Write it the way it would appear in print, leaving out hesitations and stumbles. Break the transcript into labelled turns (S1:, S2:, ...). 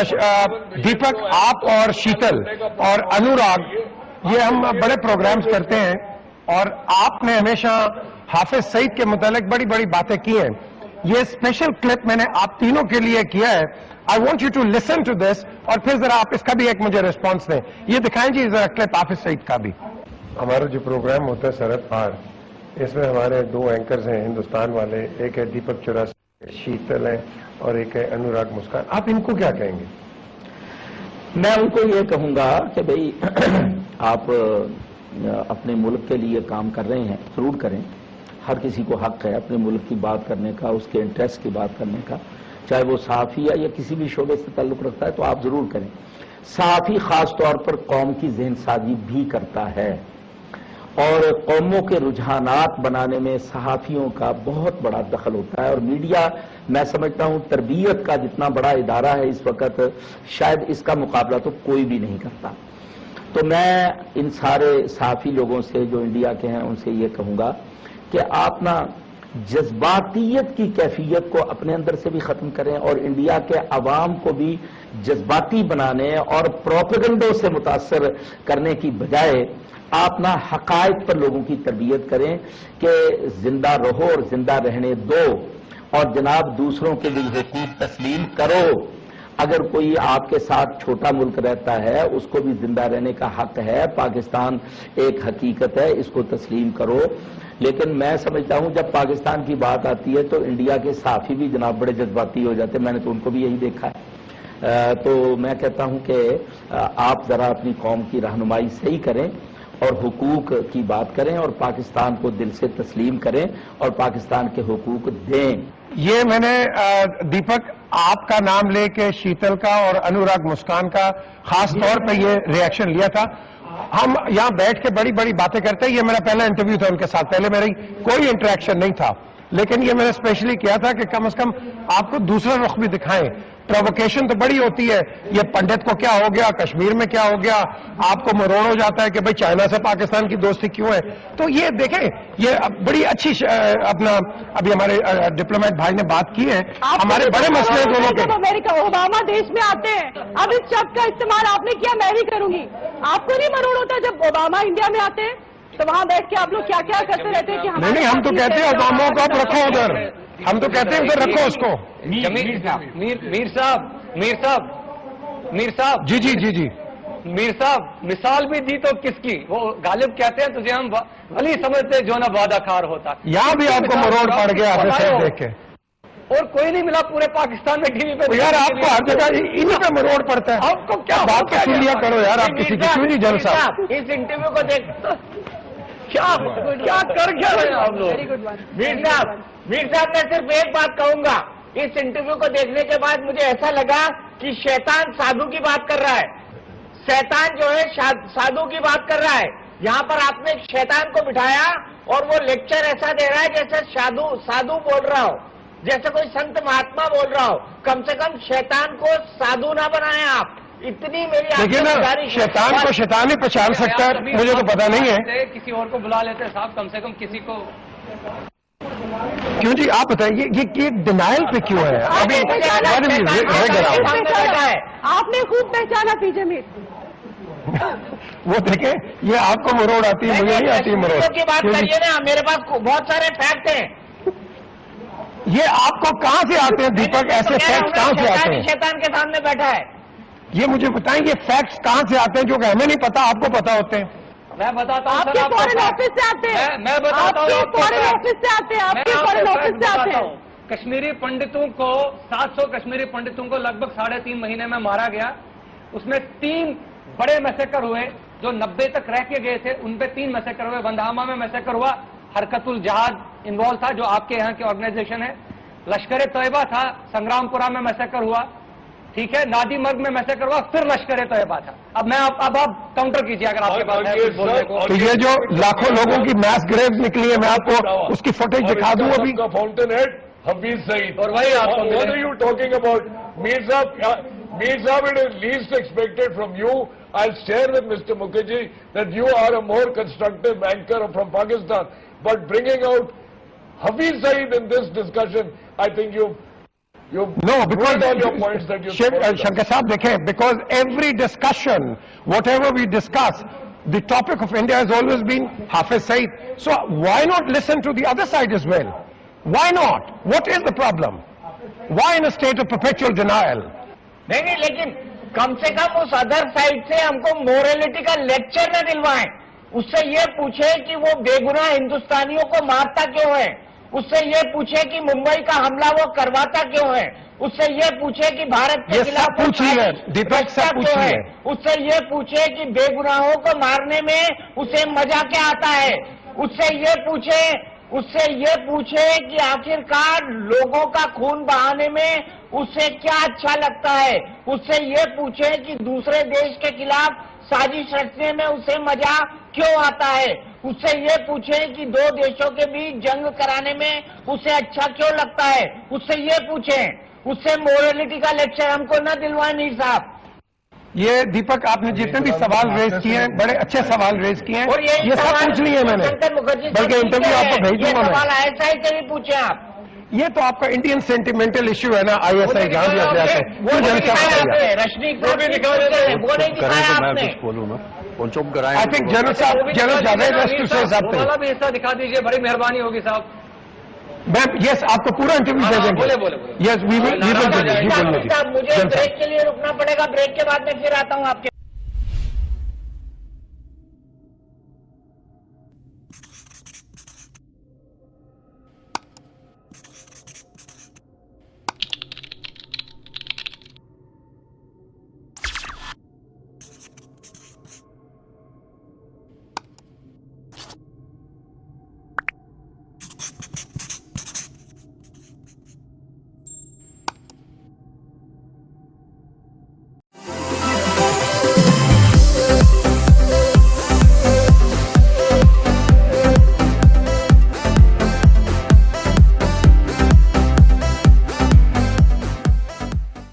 S1: दीपक, आप और शीतल और अनुराग, ये हम बड़े प्रोग्राम्स करते हैं और आपने हमेशा हाफिज सईद के मुतालिक बड़ी बड़ी बातें की हैं। ये स्पेशल क्लिप मैंने आप तीनों के लिए किया है। I want you to listen to this और फिर जरा आप इसका भी एक मुझे रिस्पॉन्स दें। ये दिखाएं जी जरा क्लिप हाफिज सईद का भी। हमारा जो प्रोग्राम होता है सरहद पार, इसमें हमारे दो एंकर्स हैं हिंदुस्तान वाले, एक है दीपक चौरासी, शीतल है, और एक है अनुराग मुस्कान। आप इनको क्या कहेंगे?
S2: मैं उनको ये कहूंगा कि भाई आप अपने मुल्क के लिए काम कर रहे हैं, जरूर करें। हर किसी को हक है अपने मुल्क की बात करने का, उसके इंटरेस्ट की बात करने का, चाहे वो सहाफी या किसी भी शोबे से ताल्लुक रखता है, तो आप जरूर करें। सहाफी खास तौर पर कौम की ज़हन साजी भी करता है और कौमों के रुझानात बनाने में सहाफियों का बहुत बड़ा दखल होता है। और मीडिया, मैं समझता हूं तरबियत का जितना बड़ा इदारा है इस वक्त, शायद इसका मुकाबला तो कोई भी नहीं करता। तो मैं इन सारे सहाफी लोगों से जो इंडिया के हैं उनसे ये कहूंगा कि आप ना जज्बातियत की कैफियत को अपने अंदर से भी खत्म करें और इंडिया के अवाम को भी जज्बाती बनाने और प्रोपेगेंडो से मुतासर करने की बजाय आप ना हकायक पर लोगों की तरबियत करें कि जिंदा रहो और जिंदा रहने दो, और जनाब दूसरों के भी हुकूक तस्लीम करो। अगर कोई आपके साथ छोटा मुल्क रहता है उसको भी जिंदा रहने का हक है। पाकिस्तान एक हकीकत है, इसको तस्लीम करो। लेकिन मैं समझता हूं जब पाकिस्तान की बात आती है तो इंडिया के साफी भी जनाब बड़े जज्बाती हो जाते हैं। मैंने तो उनको भी यही देखा है। तो मैं कहता हूं कि आप जरा अपनी कौम की रहनुमाई सही करें और हुकूक की बात करें और पाकिस्तान को दिल से तस्लीम करें और पाकिस्तान के हुकूक दें।
S1: ये मैंने दीपक आपका नाम लेके शीतल का और अनुराग मुस्कान का खास तौर पे ये रिएक्शन लिया था। हम यहाँ बैठ के बड़ी बड़ी बातें करते हैं। ये मेरा पहला इंटरव्यू था उनके साथ, पहले मेरी कोई इंटरेक्शन नहीं था, लेकिन ये मैंने स्पेशली किया था कि कम से कम आपको दूसरा रुख भी दिखाएं। प्रोवोकेशन तो बड़ी होती है, ये पंडित को क्या हो गया, कश्मीर में क्या हो गया, आपको मरोड़ हो जाता है कि भाई चाइना से पाकिस्तान की दोस्ती क्यों है। तो ये देखें, ये बड़ी अच्छी अपना अभी हमारे डिप्लोमेट भाई ने बात की है। हमारे बड़े मसले दोनों के।
S3: अमेरिका ओबामा देश में आते हैं, अब इस शब्द का इस्तेमाल आपने किया, मैं भी करूंगी। आपको नहीं मरोड़ होता जब ओबामा इंडिया में आते हैं? तो वहां बैठ के आप लोग क्या क्या करते रहते हैं कि
S1: नहीं, हम तो कहते हैं ओबामा को आप रखो उधर, हम तो कहते हैं उधर रखो उसको। मीर साहब जी जी जी जी
S4: मीर साहब, मिसाल भी दी तो किसकी? वो गालिब कहते हैं तुझे हम वली समझते जो ना वादाखार होता।
S1: यहाँ भी आपको मरोड़ पड़ गया देख के,
S4: और कोई नहीं मिला पूरे पाकिस्तान में टीवी पे।
S1: यार आपको हर जगह इन्हीं पे मरोड़ पड़ता है।
S4: आपको क्या
S1: बात तो सुन लिया करो यार, आप किसी की सुनी जल साहब।
S4: इस इंटरव्यू को देख क्या कर क्या रहे हैं आप लोग? मीर साहब, मैं सिर्फ एक बात कहूंगा, इस इंटरव्यू को देखने के बाद मुझे ऐसा लगा कि शैतान साधु की बात कर रहा है। शैतान जो है साधु की बात कर रहा है। यहाँ पर आपने एक शैतान को बिठाया और वो लेक्चर ऐसा दे रहा है जैसे साधु बोल रहा हो, जैसे कोई संत महात्मा बोल रहा हो। कम से कम शैतान को साधु ना बनाएं आप। इतनी मेरी
S1: देखिए ना, शैतान को शैतान ही पहचान सकता है, मुझे तो पता नहीं है।
S4: किसी और को बुला लेते हैं साहब, कम से कम किसी को।
S1: क्यों जी, आप बताइए ये डिनाइल पे क्यों है? अभी
S3: आपने खूब पहचाना पीछे में।
S1: वो देखें, ये आपको मरोड़ आती है, मुझे नहीं आती मरोड़
S4: की बात करिए ना, मेरे पास बहुत सारे फैक्ट हैं।
S1: ये आपको कहां से आते हैं दीपक? ऐसे फैक्ट कहां से आते हैं?
S4: शैतान के सामने बैठा है।
S1: ये मुझे बताएं, ये फैक्ट्स कहां से आते हैं जो कि हमें नहीं पता, आपको पता होते हैं?
S4: मैं बताता हूँ,
S3: आपके फॉरेन ऑफिस से आते हैं।
S4: मैं बताता हूँ,
S3: फॉरेन ऑफिस से आते हैं, आपके फॉरेन ऑफिस से आते हैं।
S4: कश्मीरी पंडितों को 700 कश्मीरी पंडितों को लगभग 3.5 महीने में मारा गया। उसमें 3 बड़े मैसेकर हुए। जो 90 तक रह के गए थे उन पे 3 मैसेकर हुए। बंधामा में मैसेकर हुआ, हरकतुल जहाद इन्वॉल्व था जो आपके यहाँ की ऑर्गेनाइजेशन है। लश्कर तैयबा था, संग्रामपुरा में मैसेकर हुआ, ठीक है। नादी मर्ग में मैसेकर हुआ, फिर लश्कर तैयबा था। अब आप काउंटर कीजिए अगर आपके पास है बोलने को।
S1: तो ये जो लाखों लोगों की मैस ग्रेव निकली है, मैं आपको उसकी फुटेज दिखा दूं अभी।
S5: फाउंटेन हेड हफीज सईद,
S4: और वही आपको
S5: what are you talking about? Mir साहब, it is least expected from you. I'll share with Mr. Mukherjee that you are a more constructive anchor from Pakistan. But bringing out Hafiz Saeed in this discussion, I think you
S1: No, because
S5: all your points that you
S1: Shankar Saab, dekhe, because every discussion, whatever we discuss, the topic of India has always been Hafiz Saeed. So why not listen to the other side as well? Why not? What is the problem? Why in a state of perpetual denial?
S4: नहीं नहीं, लेकिन कम से कम उस other side से हमको morality का lecture न दिलवाएं। उससे ये पूछे कि वो बेगुनाह हिंदुस्तानियों को मारता क्यों है, उससे ये पूछे कि मुंबई का हमला वो करवाता क्यों है, उससे ये पूछे कि भारत के
S1: ये
S4: खिलाफ
S1: सब पूछिए, दीपक सब पूछिए।
S4: उससे ये पूछे कि बेगुनाहों को मारने में उसे मजा क्या आता है, उससे ये पूछे कि आखिरकार लोगों का खून बहाने में उसे क्या अच्छा लगता है, उससे ये पूछे कि दूसरे देश के खिलाफ साजिश रचने में उसे मजा क्यों आता है, उससे ये पूछे कि दो देशों के बीच जंग कराने में उसे अच्छा क्यों लगता है, उससे ये पूछे, उससे मोरालिटी का लेक्चर हमको न दिलवाए मीर साहब।
S1: ये दीपक आपने जितने भी सवाल रेज किए हैं, बड़े अच्छे सवाल रेज किए हैं,
S4: और
S1: ये सब पूछ लिए मैंने,
S4: शंकर मुखर्जी
S1: बल्कि इंटरव्यू आपको भेज दूंगा मैं।
S4: सवाल ISI से भी पूछे आप।
S1: ये तो आपका इंडियन सेंटिमेंटल इश्यू है ना, ISI जहां भी आप जाते हैं,
S4: वो नहीं दिखाया आपने, रश्मि को भी दिखाया, वो नहीं दिखाया आपने।
S6: बोलूँ ना, चुप कराएं।
S1: आई थिंक जनरल साहब जावेद टू से
S7: वो वाला भी हिस्सा दिखा दीजिए, बड़ी मेहरबानी होगी साहब।
S1: मैम यस, आपको पूरा इंटरव्यू दे देंगे।
S7: बोले।
S1: यस, वी विल
S4: मुझे ब्रेक के लिए रुकना पड़ेगा, ब्रेक के बाद में फिर आता हूँ आपके